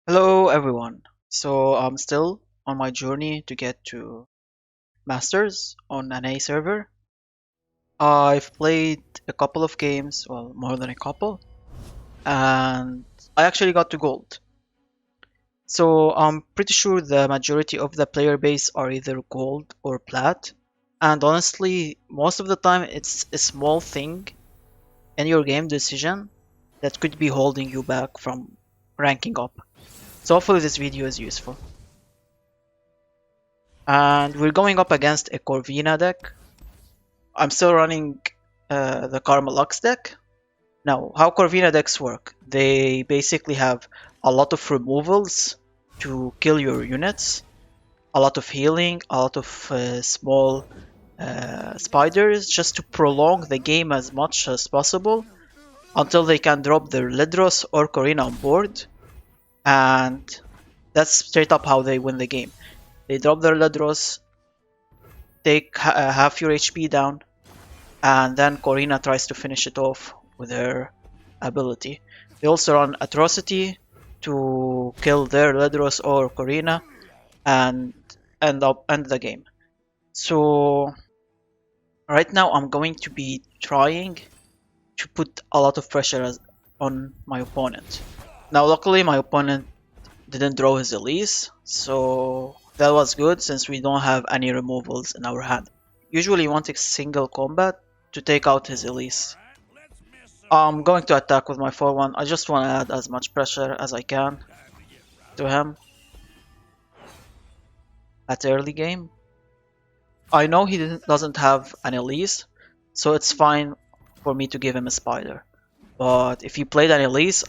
Hello everyone. So I'm still on my journey to get to Masters on an A server. I've played a couple of games, well, more than a couple, and I actually got to gold. So I'm pretty sure the majority of the player base are either gold or plat. And honestly, most of the time it's a small thing in your game decision that could be holding you back from ranking up. So hopefully this video is useful. And we're going up against a Corvina deck. I'm still running the Karma Lux deck. Now, how Corvina decks work? They basically have a lot of removals to kill your units, a lot of healing, a lot of small spiders just to prolong the game as much as possible until they can drop their Ledros or Corina on board. And that's straight up how they win the game. They drop their Ledros, take half your HP down, and then Corina tries to finish it off with her ability. They also run Atrocity to kill their Ledros or Corina and end the game. So right now I'm going to be trying to put a lot of pressure on my opponent. Now luckily my opponent didn't draw his Elise, so that was good since we don't have any removals in our hand. Usually you want a single combat to take out his Elise. I'm going to attack with my 4-1. I just want to add as much pressure as I can to him at early game. I know he doesn't have an Elise, so it's fine for me to give him a Spider. But if he played an Elise,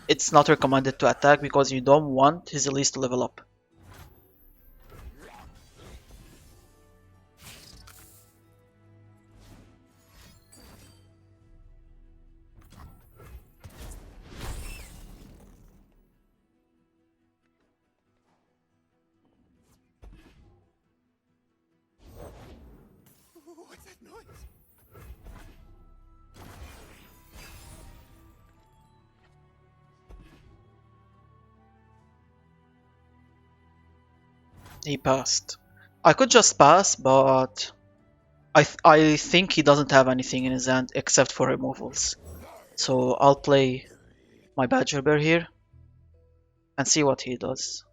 it's not recommended to attack because you don't want his Elise to level up. What's that noise? He passed. I could just pass, but I think he doesn't have anything in his hand except for removals. So I'll play my Badger Bear here and see what he does.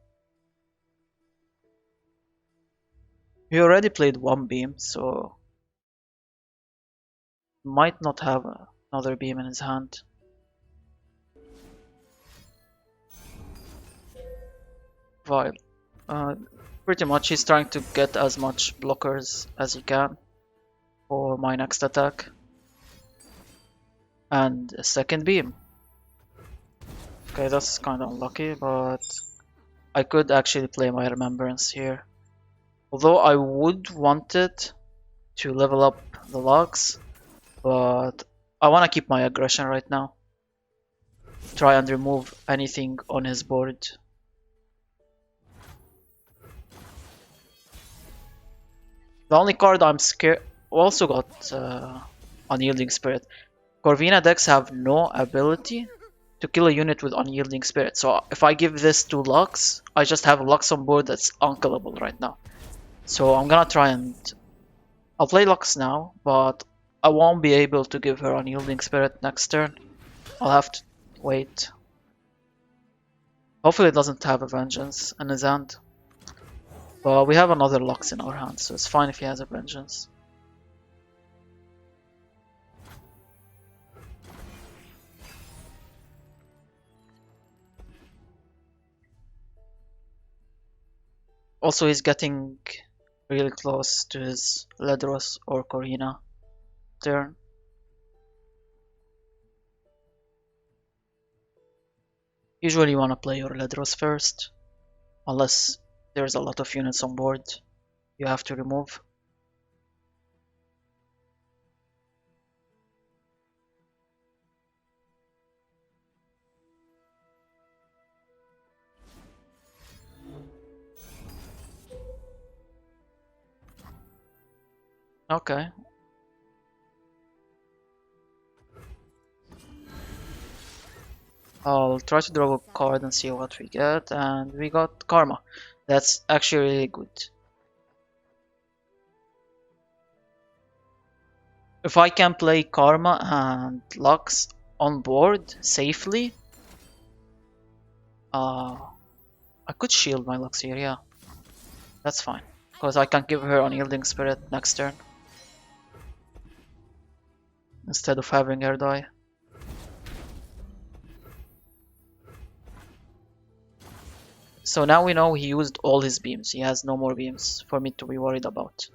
He already played one beam, so might not have another beam in his hand. Vile. Uh, Pretty much he's trying to get as much blockers as he can for my next attack. And a second beam. Okay, that's kinda unlucky, but I could actually play my Remembrance here. Although I would want it to level up the Lux, but I wanna keep my aggression right now. Try and remove anything on his board. The only card I'm scared also got Unyielding Spirit. Corvina decks have no ability to kill a unit with Unyielding Spirit, so if I give this to Lux, I just have a Lux on board that's unkillable right now. So I'm gonna try and... I'll play Lux now, but I won't be able to give her Unyielding Spirit next turn. I'll have to wait. Hopefully it doesn't have a Vengeance in his hand. But we have another Lux in our hand, so it's fine if he has a Vengeance. Also, he's getting really close to his Ledros or Corina turn. Usually you want to play your Ledros first, unless there's a lot of units on board you have to remove. Okay. I'll try to draw a card and see what we get, and we got Karma. That's actually really good. If I can play Karma and Lux on board safely, I could shield my Lux here, yeah. That's fine, because I can give her Unyielding Spirit next turn, instead of having her die. So now we know he used all his beams. He has no more beams for me to be worried about.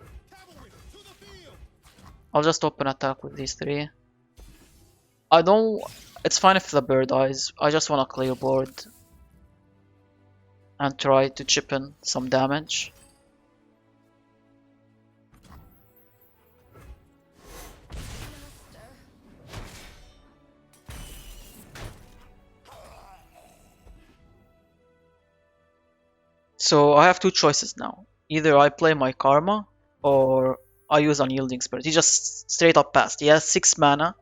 I'll just open attack with these three. I don't... It's fine if the bird dies. I just want to clear board and try to chip in some damage. So I have two choices now. Either I play my Karma or I use Unyielding Spirit. He just straight up passed. He has 6 mana.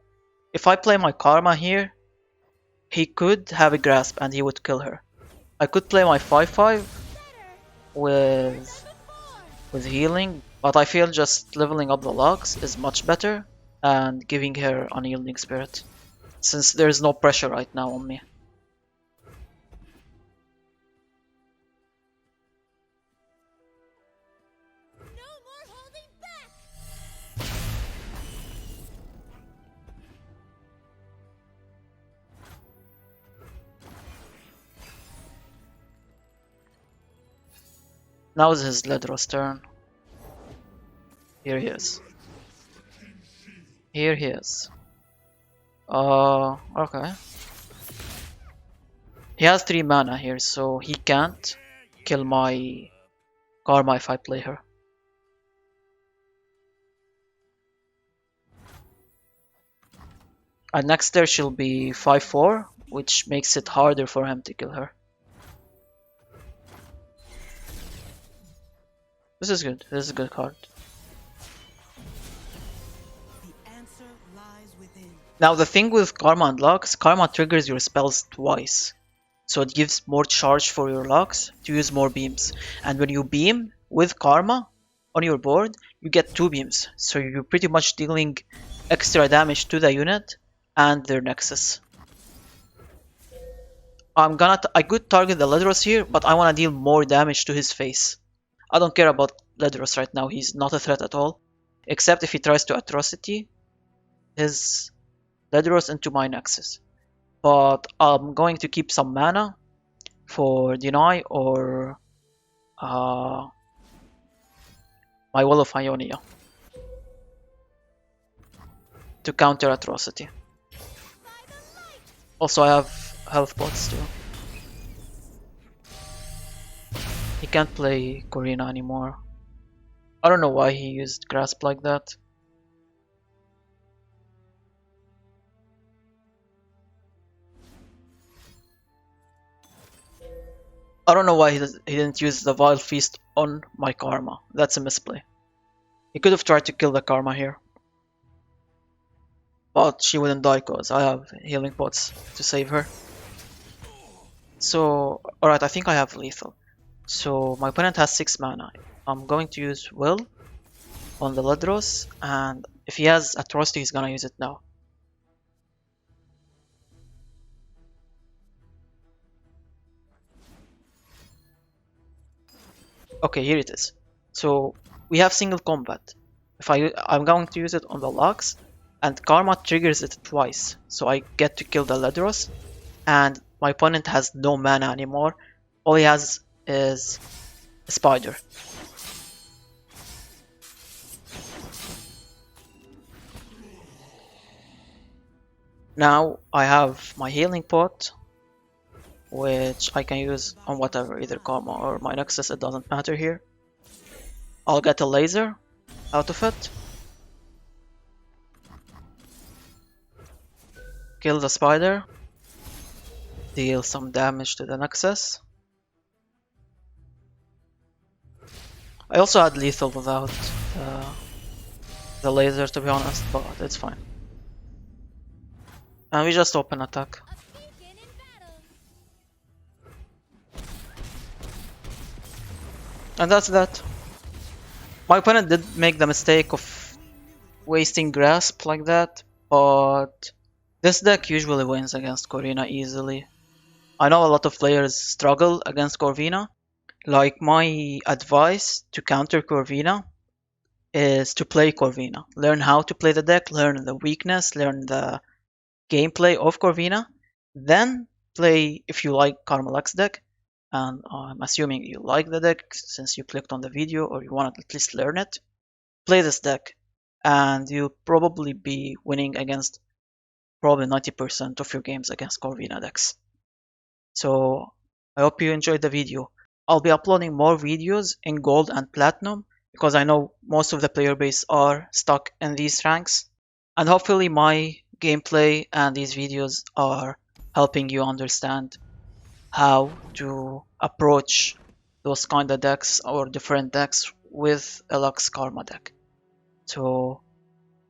If I play my Karma here, he could have a Grasp and he would kill her. I could play my 5/5 with healing, but I feel just leveling up the Lux is much better and giving her Unyielding Spirit, since there's no pressure right now on me. Now is his Ledros turn. Here he is. Here he is. Okay. He has 3 mana here, so he can't kill my Karma if I play her. And next turn she'll be 5/4, which makes it harder for him to kill her. This is good. This is a good card. Now the thing with Karma and Lux, Karma triggers your spells twice. So it gives more charge for your Lux to use more beams. And when you beam with Karma on your board, you get 2 beams. So you're pretty much dealing extra damage to the unit and their Nexus. I could target the Ledros here, but I want to deal more damage to his face. I don't care about Ledros right now, he's not a threat at all. Except if he tries to Atrocity his Ledros into my Nexus. But I'm going to keep some mana for Deny or my Wall of Ionia to counter Atrocity. Also I have health pots too. He can't play Corvina anymore. I don't know why he used Grasp like that. I don't know why he didn't use the Vile Feast on my Karma. That's a misplay. He could have tried to kill the Karma here. But she wouldn't die because I have healing pots to save her. So, alright, I think I have lethal. So my opponent has 6 mana. I'm going to use Will on the Ledros, and if he has Atrocity, he's gonna use it now. Okay, here it is. So we have single combat. If I'm going to use it on the Lux, and Karma triggers it twice, so I get to kill the Ledros, and my opponent has no mana anymore. All he has is a Spider. Now I have my healing pot, which I can use on whatever, either Karma or my Nexus, it doesn't matter here. I'll get a laser out of it. Kill the Spider. Deal some damage to the Nexus. I also had lethal without the laser, to be honest, but it's fine. And we just open attack. And that's that. My opponent did make the mistake of wasting grasp like that, but this deck usually wins against Corvina easily. I know a lot of players struggle against Corvina. Like, my advice to counter Corvina is to play Corvina. Learn how to play the deck, learn the weakness, learn the gameplay of Corvina. Then play, if you like Carmelux deck, and I'm assuming you like the deck since you clicked on the video or you want to at least learn it, play this deck and you'll probably be winning against probably 90% of your games against Corvina decks. So I hope you enjoyed the video. I'll be uploading more videos in gold and platinum because I know most of the player base are stuck in these ranks. And hopefully my gameplay and these videos are helping you understand how to approach those kind of decks or different decks with a Lux Karma deck. So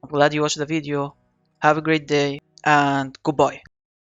I'm glad you watched the video. Have a great day and goodbye.